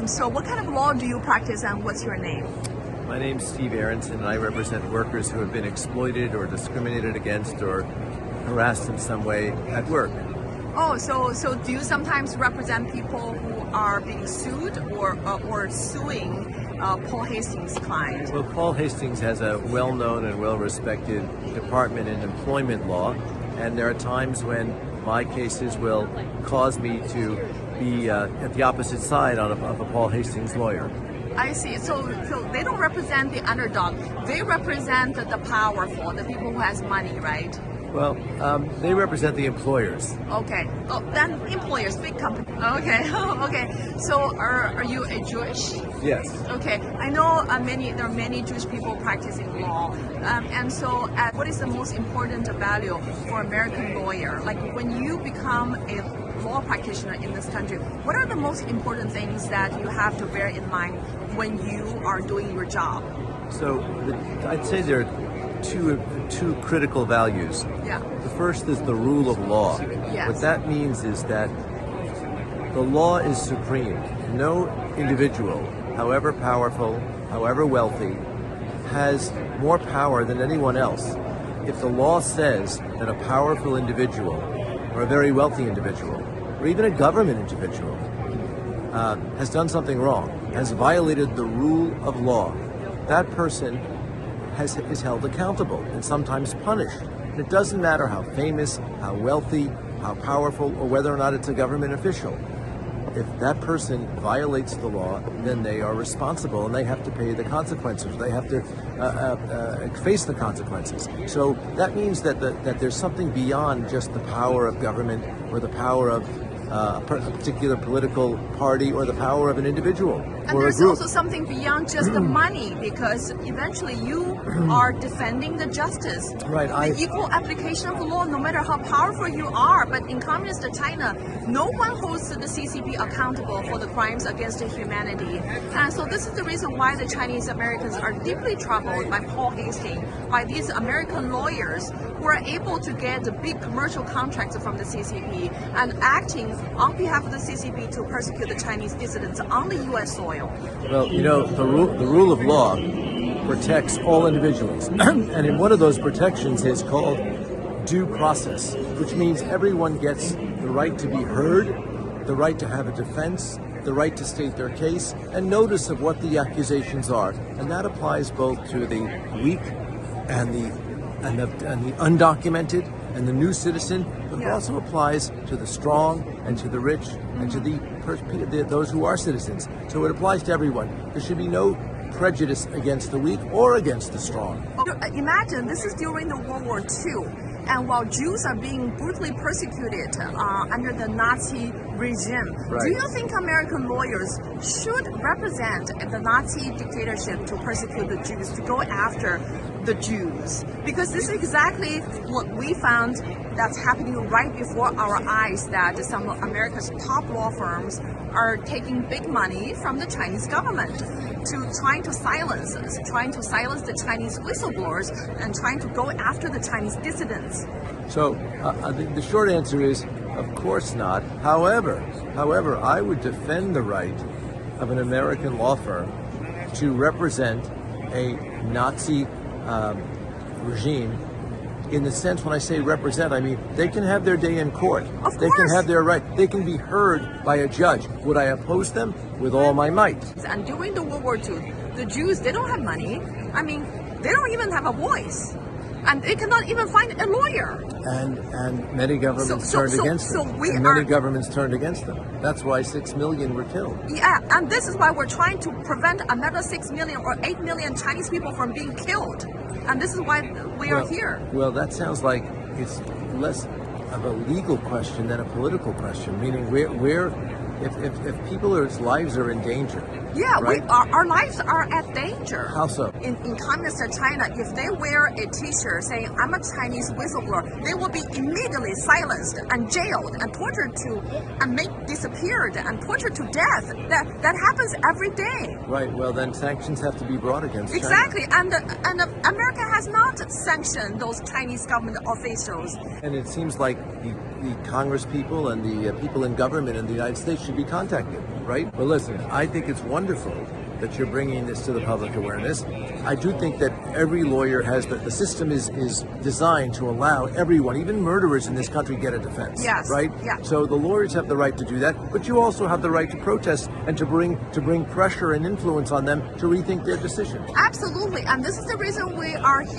So what kind of law do you practice and what's your name? My name's Steve Arenson, and I represent workers who have been exploited or discriminated against or harassed in some way at work. Oh, so do you sometimes represent people who are being sued or suing Paul Hastings' client? Well, Paul Hastings has a well-known and well-respected department in employment law, and there are times when my cases will cause me to be at the opposite side of a Paul Hastings lawyer. I see. So they don't represent the underdog. They represent the powerful, the people who has money, right? Well, they represent the employers. Okay. Oh, then employers, big company. Okay. Okay. So are you a Jewish? Yes. Okay. I know there are many Jewish people practicing law. And so what is the most important value for American lawyer? Like when you become a law practitioner in this country, what are the most important things that you have to bear in mind when you are doing your job? So I'd say there are two critical values. Yeah. The first is the rule of law. Yes. What that means is that the law is supreme. No individual, however powerful, however wealthy, has more power than anyone else. If the law says that a powerful individual or a very wealthy individual or even a government individual has done something wrong, has violated the rule of law, that person is held accountable and sometimes punished. And it doesn't matter how famous, how wealthy, how powerful, or whether or not it's a government official. If that person violates the law, then they are responsible and they have to pay the consequences. They have to face the consequences. So that means that there's something beyond just the power of government or the power of a particular political party or the power of an individual. And there's also something beyond just the money, because eventually you are defending the justice, right? The equal application of the law, no matter how powerful you are. But in communist China, no one holds the CCP accountable for the crimes against humanity. And so this is the reason why the Chinese Americans are deeply troubled by Paul Hastings, by these American lawyers who are able to get the big commercial contracts from the CCP and acting on behalf of the CCP to persecute the Chinese dissidents on the U.S. soil. Well, you know, the rule of law protects all individuals. And in one of those protections is called due process, which means everyone gets the right to be heard, the right to have a defense, the right to state their case, and notice of what the accusations are. And that applies both to the weak and the undocumented and the new citizen, but it also applies to the strong and to the rich and to those who are citizens. So it applies to everyone. There should be no prejudice against the weak or against the strong. Imagine this is during the World War II, and while Jews are being brutally persecuted under the Nazi regime, right. Do you think American lawyers should represent the Nazi dictatorship to persecute the Jews, to go after the Jews? Because this is exactly what we found that's happening right before our eyes, that some of America's top law firms are taking big money from the Chinese government to trying to silence the Chinese whistleblowers and trying to go after the Chinese dissidents. So the short answer is, of course not. However, I would defend the right of an American law firm to represent a Nazi regime. In the sense, when I say represent, I mean they can have their day in court. Of they course. can have their right. They can be heard by a judge. Would I oppose them? With all my might. And during the World War II, the Jews, they don't have money. I mean, they don't even have a voice. And they cannot even find a lawyer. And many governments turned against them. Many governments turned against them. That's why 6 million were killed. Yeah, and this is why we're trying to prevent another 6 million or 8 million Chinese people from being killed. And this is why we are here. Well, that sounds like it's less of a legal question than a political question, meaning if people's lives are in danger. Yeah, right? our lives are at danger. How so? In communist China, if they wear a t-shirt saying, "I'm a Chinese whistleblower," they will be immediately silenced and jailed and tortured and disappeared and tortured to death. That happens every day. Right, well then sanctions have to be brought against China. Exactly, and America has not sanctioned those Chinese government officials. And it seems like the Congress people and the people in government in the United States should be contacted. right? Well, listen, I think it's wonderful that you're bringing this to the public awareness. I do think that every lawyer has the system is designed to allow everyone, even murderers in this country, get a defense. Yes. Right? Yeah. So the lawyers have the right to do that, but you also have the right to protest and to bring pressure and influence on them to rethink their decision. Absolutely, and this is the reason we are here.